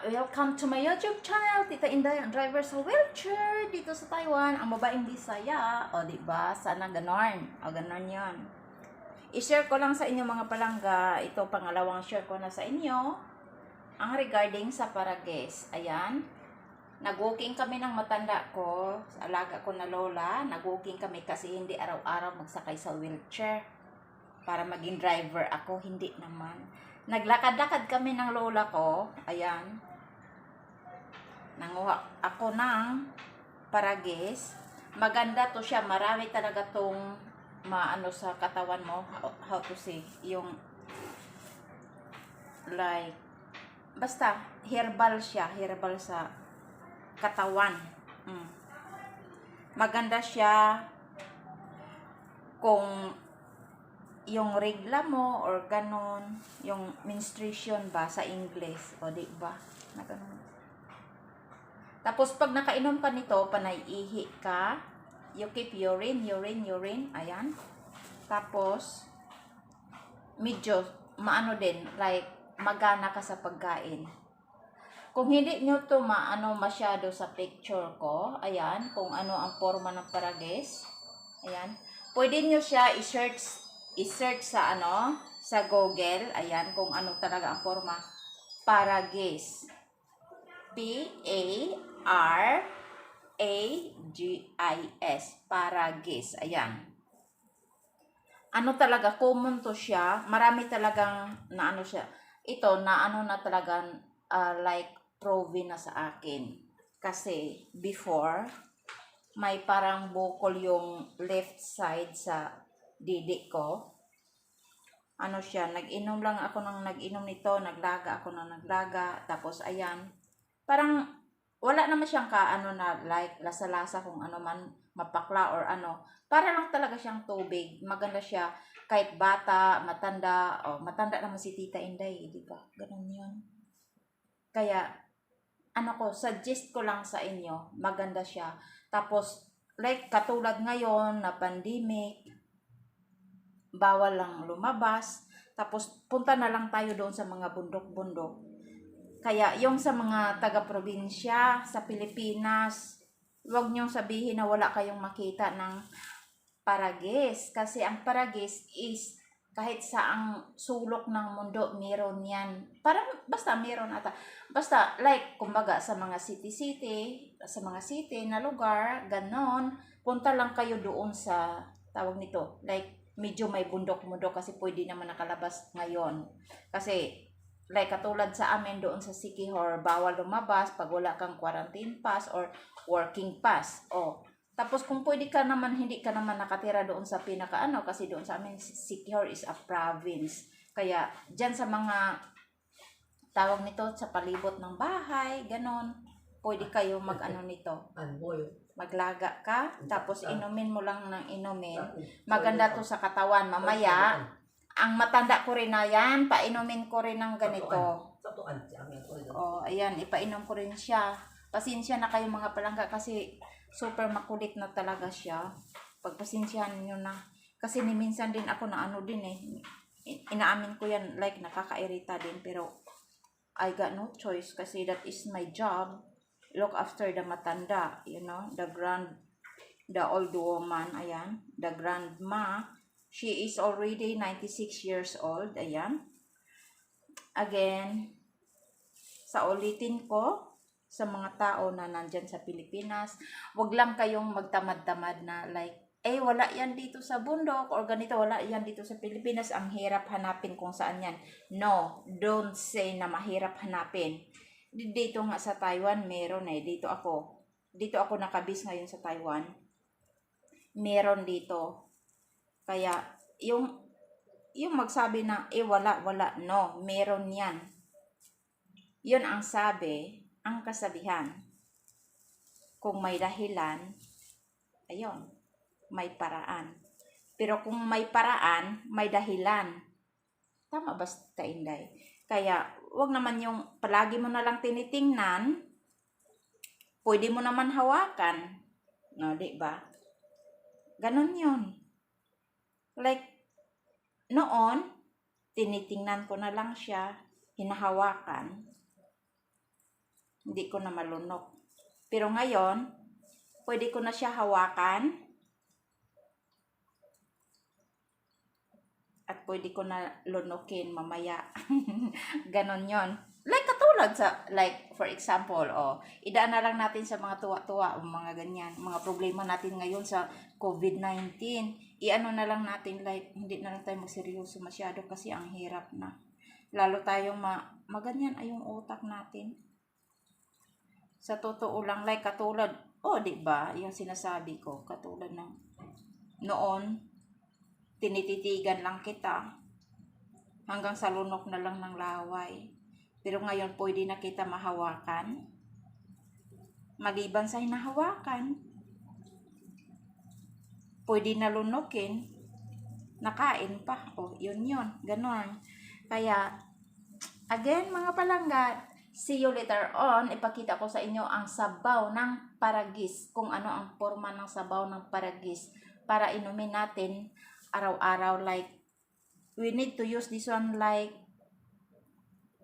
Welcome to my YouTube channel, Tita Inday, ang driver sa wheelchair dito sa Taiwan, ang babaeng Bisaya. O, diba? Sana ganon. O, ganon yon. I-share ko lang sa inyo mga palangga. Ito, pangalawang share ko na sa inyo. Ang regarding sa Parages. Ayan. Nag-walking kami ng matanda ko, alaga ko na lola. Nag-walking kami kasi hindi araw-araw magsakay sa wheelchair. Para maging driver ako, hindi naman. Naglakad-lakad kami ng lola ko. Ayan. Nanguha ako ng Parages. Maganda to siya. Marami talaga tong maano sa katawan mo. How to say. Yung like basta herbal siya. Herbal sa katawan. Maganda siya kung yung regla mo or ganon, yung menstruation ba sa English, o di ba? Na ganon. Tapos pag nakainom ka nito, panay-ihi ka, you keep urine, ayan. Tapos medyo maano din, like magana ka sa pagkain. Kung hindi nyo to maano masyado sa picture ko, ayan, kung ano ang forma ng Parages, ayan. Pwede nyo siya i-search sa ano, sa Google, ayan, kung ano talaga ang forma. Parages. P-A-R-A-G-I-S. Parages. Ayan. Ano talaga, common to siya. Marami talagang na ano siya. Ito, na ano na talagang like proven na sa akin. Kasi before, may parang bukol yung left side sa didi ko. Ano siya, nag-inom lang ako nag-inom nito, naglaga ako naglaga, tapos ayan, parang wala naman siyang kaano na like lasa-lasa kung ano man, mapakla or ano, para lang talaga siyang tubig. Maganda siya kahit bata, matanda, matanda naman si Tita Inday, di ba? Ganun yun. Kaya ano ko, suggest ko lang sa inyo, maganda siya. Tapos like katulad ngayon na pandemic, bawal lang lumabas, tapos punta na lang tayo doon sa mga bundok-bundok. Kaya yung sa mga taga-probinsya sa Pilipinas, huwag niyong sabihin na wala kayong makita ng Parages, kasi ang Parages is kahit sa ang sulok ng mundo meron yan. Parang basta meron ata. Basta like kumbaga sa mga city na lugar, ganon, punta lang kayo doon sa tawag nito, like medyo may bundok-bundok kasi pwede naman nakalabas ngayon. Kasi like katulad sa amin doon sa Siquijor, bawal lumabas pag wala kang quarantine pass or working pass. Tapos kung pwede ka naman, hindi ka naman nakatira doon sa pinakaano, kasi doon sa amin Siquijor is a province. Kaya dyan sa mga tawag nito sa palibot ng bahay, ganon, pwede kayo mag-ano nito. Maglaga ka, tapos inumin mo lang ng inumin. Maganda to sa katawan. Mamaya, ang matanda ko rin na yan, painumin ko rin ng ganito. Ayan, ipainom ko rin siya. Pasensya na kayo mga palangga kasi super makulit na talaga siya. Pagpasensyahan nyo na. Kasi ni minsan din ako na ano din inaamin ko yan, like nakakairita din, pero I got no choice kasi that is my job. Look after the matanda, the old woman, ayan, the grandma. She is already 96 years old, ayan. Again, sa ulitin ko, sa mga tao na nandyan sa Pilipinas, wag lang kayong magtamad-tamad na like, wala yan dito sa bundok, or ganito, wala yan dito sa Pilipinas, ang hirap hanapin kung saan yan. No, don't say na mahirap hanapin. Dito nga sa Taiwan, meron dito ako nakabis ngayon sa Taiwan. Meron dito. Kaya, yung magsabi na, wala, no, meron yan. Yun ang sabi, ang kasabihan. Kung may dahilan, ayun, may paraan. Pero kung may paraan, may dahilan. Tama ba, Tita Inday? Kaya, wag naman yung palagi mo na lang tinitingnan, pwede mo naman hawakan. No, di ba? Ganon yun. Like, noon, tinitingnan ko na lang siya, hinahawakan. Hindi ko na malunok. Pero ngayon, pwede ko na siya hawakan at pwede ko na lunukin mamaya. Ganon yon. Like katulad sa, like for example, idaan na lang natin sa mga tuwa-tuwa o mga ganyan, mga problema natin ngayon sa COVID-19. Iano na lang natin, like hindi na lang tayo magseryoso masyado kasi ang hirap na. Lalo tayong maganyan ay yung utak natin. Sa totoo lang, like katulad, di ba, yung sinasabi ko, katulad ng noon, tinititigan lang kita hanggang sa lunok na lang ng laway. Pero ngayon, pwede na kita mahawakan. Maliban sa hinahawakan, pwede na lunukin, nakain pa. Yun, ganon. Kaya, again, mga palangga, see you later on. Ipakita ko sa inyo ang sabaw ng paragis. Kung ano ang forma ng sabaw ng paragis. Para inumin natin araw-araw. Like, we need to use this one like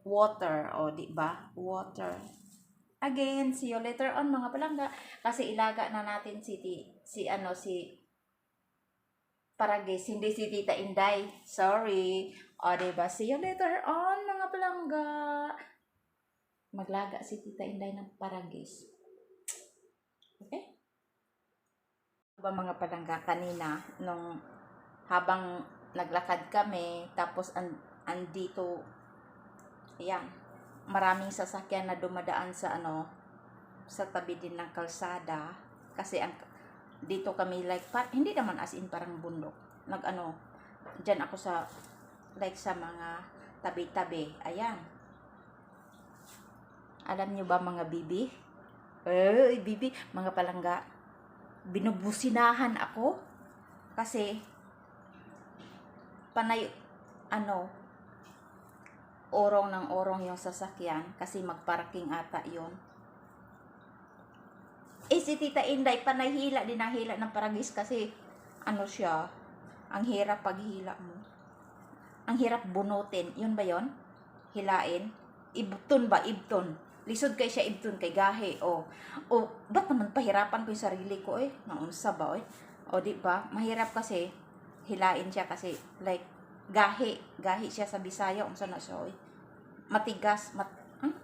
water. Diba? Water. Again, see you later on mga palangga. Kasi ilaga na natin si paragis. Hindi si Tita Inday. Sorry. Diba? See you later on mga palangga. Maglaga si Tita Inday ng paragis. Okay? Mga palangga, kanina, nung habang naglakad kami, tapos andito, ayan, maraming sasakyan na dumadaan sa sa tabi din ng kalsada. Kasi dito kami hindi naman as in parang bundok. Diyan ako sa mga tabi-tabi. Ayan. Alam nyo ba mga bibi? Bibi, mga palangga, binubusinahan ako kasi panay orong ng orong yung sasakyan kasi magparking ata yun. Si Tita Inday panay hila ng paragis kasi siya, ang hirap paghila mo. Ang hirap bunutin. Yun ba yun? Hilain. Ibton. Lisod kay siya ibton kay gahe. Ba't naman pahirapan ko yung sarili ko naunsa ba di ba? Mahirap kasi hilain siya kasi like gahe siya sa Bisaya unsa na siya matigas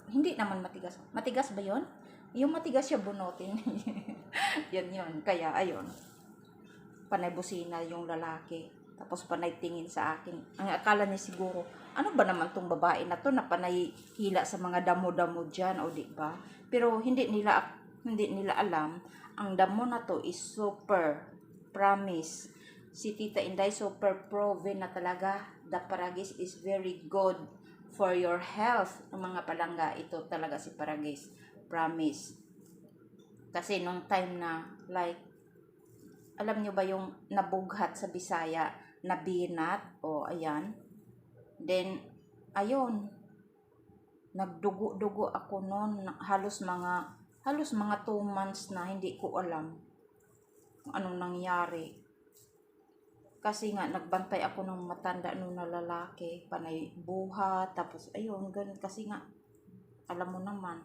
hindi naman matigas. Matigas ba 'yon? Yung matigas siya bunutin. yun. Kaya ayun. Panay busina yung lalaki. Tapos panay tingin sa akin. Ang akala niya siguro, ano ba naman tong babae na to na panay hila sa mga damo-damo dyan, di ba? Pero hindi nila alam, ang damo na to is super, promise. Si Tita Inday super proven na talaga, the paragis is very good for your health. Ang mga palangga, ito talaga si paragis, promise. Kasi nung time na, like, alam nyo ba yung nabughat sa Bisaya, nabinat, ayan. Then, ayun, nagdugo-dugo ako noon, halos mga 2 months na hindi ko alam kung anong nangyari. Kasi nga, nagbantay ako ng matanda nung na lalaki, panay buhat, tapos ayun, ganun. Kasi nga, alam mo naman,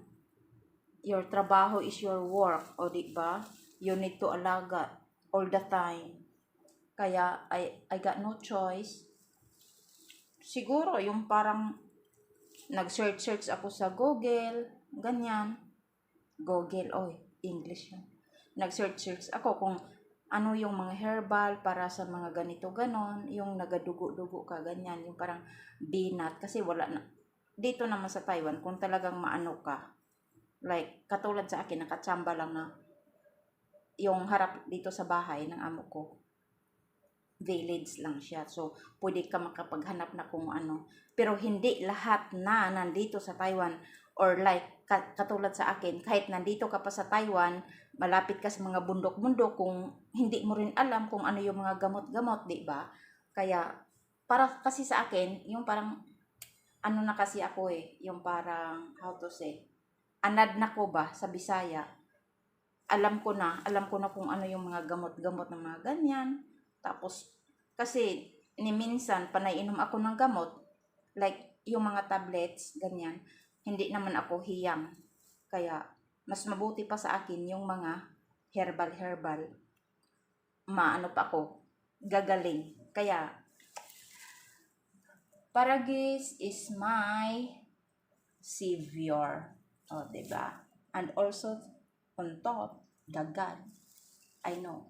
your trabaho is your work, diba? You need to alaga all the time. Kaya, I got no choice. Siguro, yung parang, nag-search ako sa Google, ganyan. Google, English yan. Nag-search ako kung ano yung mga herbal para sa mga ganito, ganon. Yung nagadugo-dugo ka, ganyan. Yung parang binat. Kasi wala na. Dito naman sa Taiwan, kung talagang maano ka, like, katulad sa akin, nakatsamba lang na yung harap dito sa bahay ng amo ko. Village lang siya. So, pwede ka makapaghanap na kung ano. Pero hindi lahat na nandito sa Taiwan or like katulad sa akin, kahit nandito ka pa sa Taiwan, malapit ka sa mga bundok-bundok kung hindi mo rin alam kung ano yung mga gamot-gamot, di ba? Kaya, para kasi sa akin, yung parang, na kasi ako yung parang, how to say, anad na ko ba sa Bisaya. Alam ko na kung ano yung mga gamot-gamot ng mga ganyan. Tapos, kasi, minsan, panay inom ako ng gamot, like, yung mga tablets, ganyan, hindi naman ako hiyang. Kaya, mas mabuti pa sa akin yung mga herbal. Maano pa ako, gagaling. Kaya, Paragis is my savior. O, diba? And also, on top, the God. I know.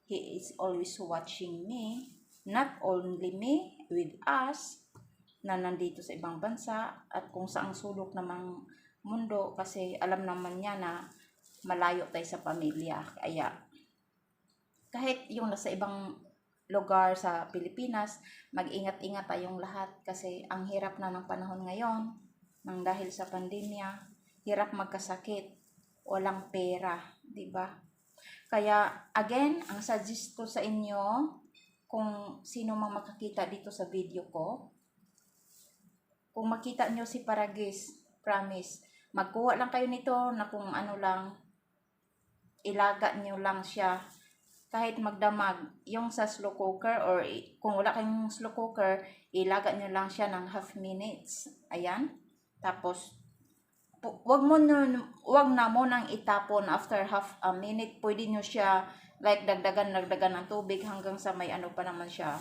He is always watching me. Not only me, with us, na nandito sa ibang bansa, at kung saang sulok namang mundo, kasi alam naman niya na malayo tayo sa pamilya. Kaya, kahit yung nasa ibang lugar sa Pilipinas, mag-ingat-ingat tayong lahat kasi ang hirap na ng panahon ngayon nang dahil sa pandemya, hirap magkasakit, walang pera, 'di ba? Kaya again, ang suggest ko sa inyo, kung sino mang makakita dito sa video ko, kung makita nyo si Paragis, promise, magkuha lang kayo nito na kung ano lang, ilaga nyo lang siya kahit magdamag, yung sa slow cooker or kung wala kayong slow cooker, ilaga nyo lang siya ng half minutes. Ayan. Tapos, wag na mo nang itapon after half a minute. Pwede nyo siya like dagdagan ng tubig hanggang sa may ano pa naman siya.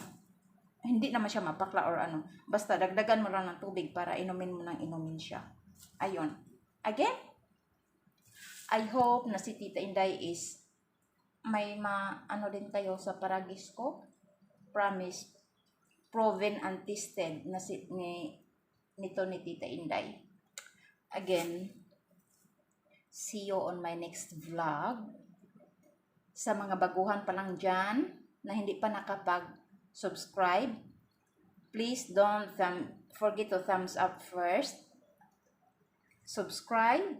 Hindi naman siya mapakla or ano. Basta dagdagan mo lang ng tubig para inumin mo ng inumin siya. Ayun. Again, I hope na si Tita Inday is may ano din kayo sa Paragis ko. Promise, proven and tested na nito ni Tita Inday. Again, see you on my next vlog. Sa mga baguhan pa lang dyan na hindi pa nakapag-subscribe, please don't forget to thumbs up first. Subscribe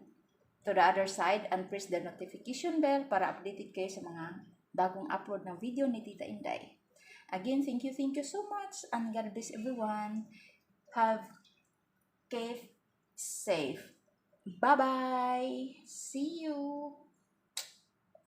to the other side and press the notification bell para updated kayo sa mga bagong upload ng video ni Tita Inday. Again, thank you so much and God bless everyone. Keep safe. Bye-bye. See you.